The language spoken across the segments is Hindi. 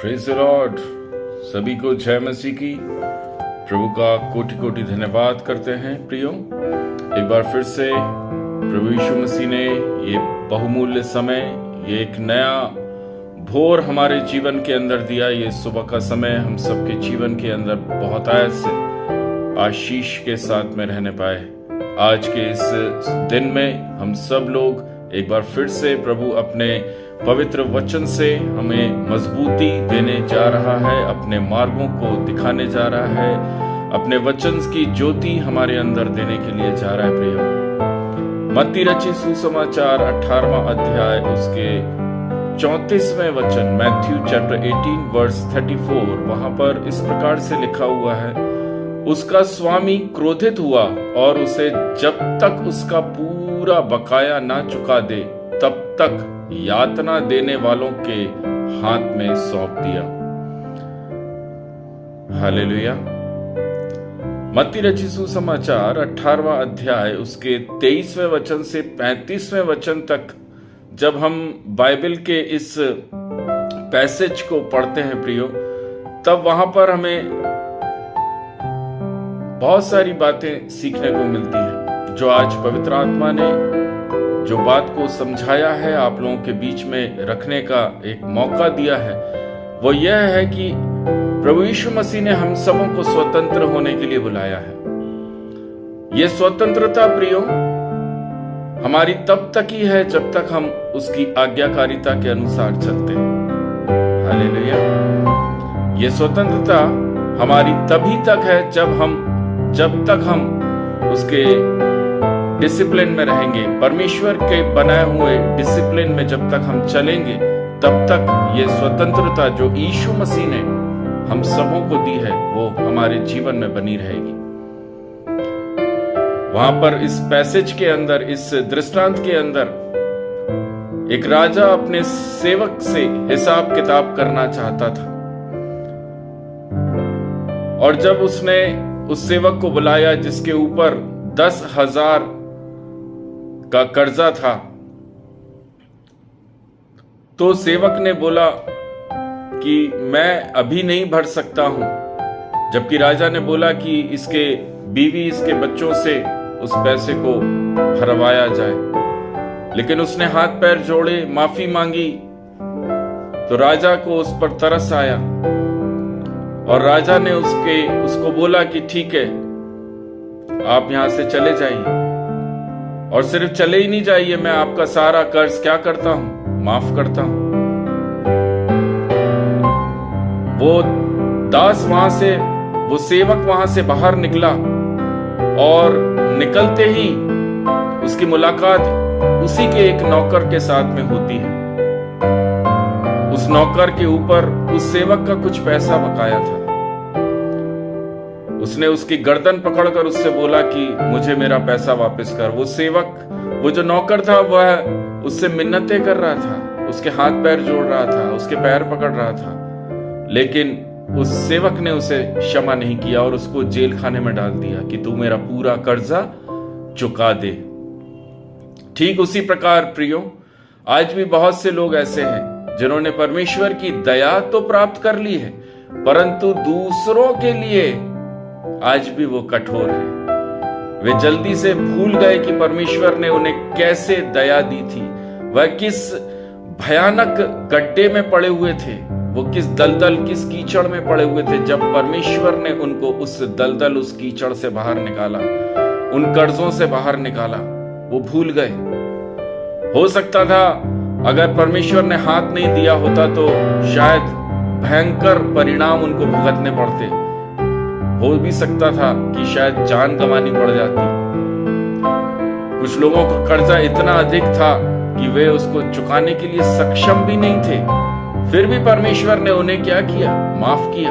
Praise the Lord. सभी को जय मसीह की। प्रभु का कोटि कोटि धन्यवाद करते हैं प्रियो। एक बार फिर से प्रभु यीशु मसीह ने ये बहुमूल्य समय, ये एक नया भोर हमारे जीवन के अंदर दिया। ये सुबह का समय हम सबके जीवन के अंदर बहुत आयत से आशीष के साथ में रहने पाए। आज के इस दिन में हम सब लोग एक बार फिर से प्रभु अपने पवित्र वचन से हमें मजबूती देने जा रहा है, अपने मार्गों को दिखाने जा रहा है, अपने वचन की ज्योति हमारे अंदर देने के लिए जा रहा है प्रियो। मत्ती रचित सुसमाचार 18वां अध्याय उसके 34वें वचन, मैथ्यू चैप्टर 18 वर्स 34, वहां पर इस प्रकार से लिखा हुआ है, उसका स्वामी क्रोधित हुआ और उसे जब तक उसका पूरा बकाया ना चुका दे तब तक यातना देने वालों के हाथ में सौंप दिया। हालेलुया। मत्ती रचित सुसमाचार 18वां अध्याय उसके 23वें वचन से 35वें वचन तक जब हम बाइबल के इस पैसेज को पढ़ते हैं प्रियो, तब वहां पर हमें बहुत सारी बातें सीखने को मिलती हैं, जो आज पवित्र आत्मा ने जो बात को समझाया है, आप लोगों के बीच में रखने का एक मौका दिया है, वो यह है कि प्रभु यीशु मसीह ने हम सबों को स्वतंत्र होने के लिए बुलाया है। ये स्वतंत्रता प्रियो हमारी तब तक ही है जब तक हम उसकी आज्ञाकारिता के अनुसार चलते हैं। हालेलुया। ये स्वतंत्रता हमारी तभी तक है जब तक हम उसके डिसिप्लिन में रहेंगे, परमेश्वर के बनाए हुए डिसिप्लिन में जब तक हम चलेंगे, तब तक ये स्वतंत्रता जो यीशु मसीह ने हम सबों को दी है वो हमारे जीवन में बनी रहेगी। वहां पर इस पैसेज के अंदर, इस दृष्टांत के अंदर एक राजा अपने सेवक से हिसाब किताब करना चाहता था, और जब उसने उस सेवक को बुलाया जिसके ऊपर 10,000 का कर्जा था, तो सेवक ने बोला कि मैं अभी नहीं भर सकता हूं, जबकि राजा ने बोला कि इसके बीवी, इसके बच्चों से उस पैसे को भरवाया जाए। लेकिन उसने हाथ पैर जोड़े, माफी मांगी, तो राजा को उस पर तरस आया और राजा ने उसको बोला कि ठीक है, आप यहां से चले जाइए, और सिर्फ चले ही नहीं जाइए, मैं आपका सारा कर्ज क्या करता हूं, माफ करता हूं। वो दास वहां से, वो सेवक वहां से बाहर निकला, और निकलते ही उसकी मुलाकात उसी के एक नौकर के साथ में होती है। उस नौकर के ऊपर उस सेवक का कुछ पैसा बकाया था। उसने उसकी गर्दन पकड़कर उससे बोला कि मुझे मेरा पैसा वापस कर। वो सेवक, वो जो नौकर था, वह उससे मिन्नतें कर रहा था, उसके हाथ पैर जोड़ रहा था, उसके पैर पकड़ रहा था, लेकिन उस सेवक ने उसे क्षमा नहीं किया और उसको जेल खाने में डाल दिया कि तू मेरा पूरा कर्जा चुका दे। ठीक उसी प्रकार प्रियो, आज भी बहुत से लोग ऐसे हैं जिन्होंने परमेश्वर की दया तो प्राप्त कर ली है, परंतु दूसरों के लिए आज भी वो कठोर है। वे जल्दी से भूल गए कि परमेश्वर ने उन्हें कैसे दया दी थी, वह किस भयानक गड्ढे में पड़े हुए थे, वो किस दलदल, किस कीचड़ में पड़े हुए थे। जब परमेश्वर ने उनको उस दलदल, उस कीचड़ से बाहर निकाला, उन कर्जों से बाहर निकाला, वो भूल गए। हो सकता था अगर परमेश्वर ने हाथ नहीं दिया होता तो शायद भयंकर परिणाम उनको भुगतने पड़ते। हो भी सकता था कि शायद जान गंवानी पड़ जाती। कुछ लोगों का कर्जा इतना अधिक था कि वे उसको चुकाने के लिए सक्षम भी नहीं थे, फिर भी परमेश्वर ने उन्हें क्या किया, माफ किया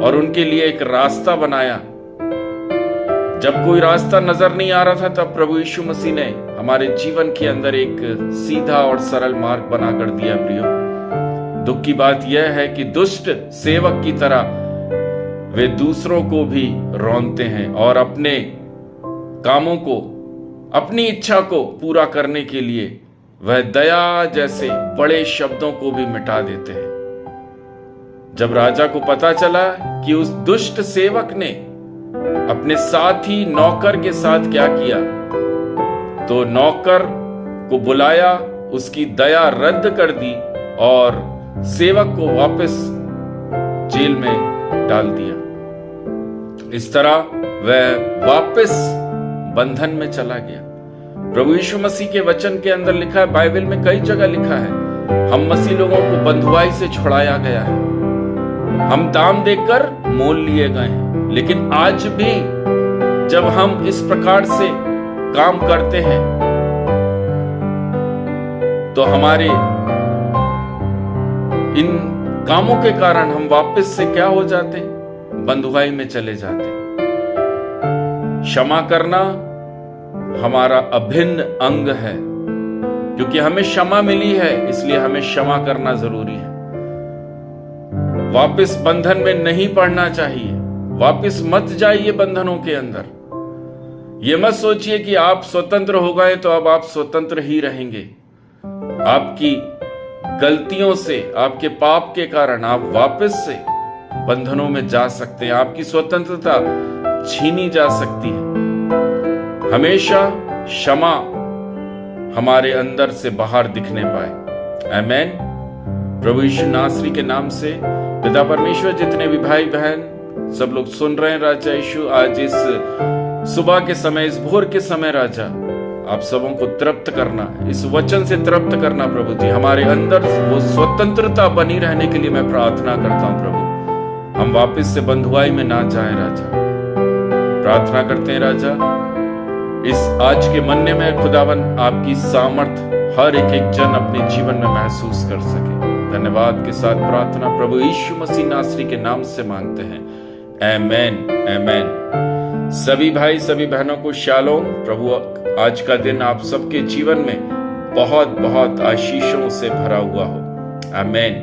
और उनके लिए एक रास्ता बनाया। जब कोई रास्ता नजर नहीं आ रहा था, तब प्रभु यीशु मसीह ने हमारे जीवन के अंदर एक सीधा और सरल मार्ग बनाकर दिया प्रियो। दुख की बात यह है कि दुष्ट सेवक की तरह वे दूसरों को भी रौंदते हैं और अपने कामों को, अपनी इच्छा को पूरा करने के लिए वह दया जैसे बड़े शब्दों को भी मिटा देते हैं। जब राजा को पता चला कि उस दुष्ट सेवक ने अपने साथी नौकर के साथ क्या किया, तो नौकर को बुलाया, उसकी दया रद्द कर दी और सेवक को वापस जेल में डाल दिया। इस तरह वह वापस बंधन में चला गया। प्रभु यीशु मसीह के वचन के अंदर लिखा है, बाइबल में कई जगह लिखा है, हम मसीह लोगों को बंधुआई से छुड़ाया गया है, हम दाम देकर मोल लिए गए हैं। लेकिन आज भी जब हम इस प्रकार से काम करते हैं तो हमारे इन कामों के कारण हम वापस से क्या हो जाते हैं, बंधुआई में चले जाते हैं। क्षमा करना हमारा अभिन्न अंग है, क्योंकि हमें क्षमा मिली है, इसलिए हमें क्षमा करना जरूरी है। वापस बंधन में नहीं पड़ना चाहिए, वापस मत जाइए बंधनों के अंदर। ये मत सोचिए कि आप स्वतंत्र हो गए तो अब आप स्वतंत्र ही रहेंगे। आपकी गलतियों से, आपके पाप के कारण आप वापस से बंधनों में जा सकते हैं, आपकी स्वतंत्रता छीनी जा सकती है। हमेशा क्षमा हमारे अंदर से बाहर दिखने पाए। आमीन। प्रभु यीशु नासरी के नाम से पिता परमेश्वर, जितने भी भाई बहन सब लोग सुन रहे हैं, राजा यीशु आज इस सुबह के समय, इस भोर के समय, राजा आप सबों को तृप्त करना, इस वचन से तृप्त करना प्रभु जी। हमारे अंदर वो स्वतंत्रता बनी रहने के लिए मैं प्रार्थना करता हूं प्रभु, हम वापस से बंधुआई में ना जाएं राजा। प्रार्थना करते हैं राजा, इस आज के मन्ने में खुदावन आपकी सामर्थ हर एक जन अपने जीवन में महसूस कर सके। धन्यवाद के साथ प्रार्थना प्रभु यीशु मसीह नासरी के नाम से मांगते हैं, आमेन आमेन। सभी भाई सभी बहनों को शालोम। प्रभु आज का दिन आप सबके जीवन में बहुत बहुत आशीषों से भरा हुआ हो। आमेन।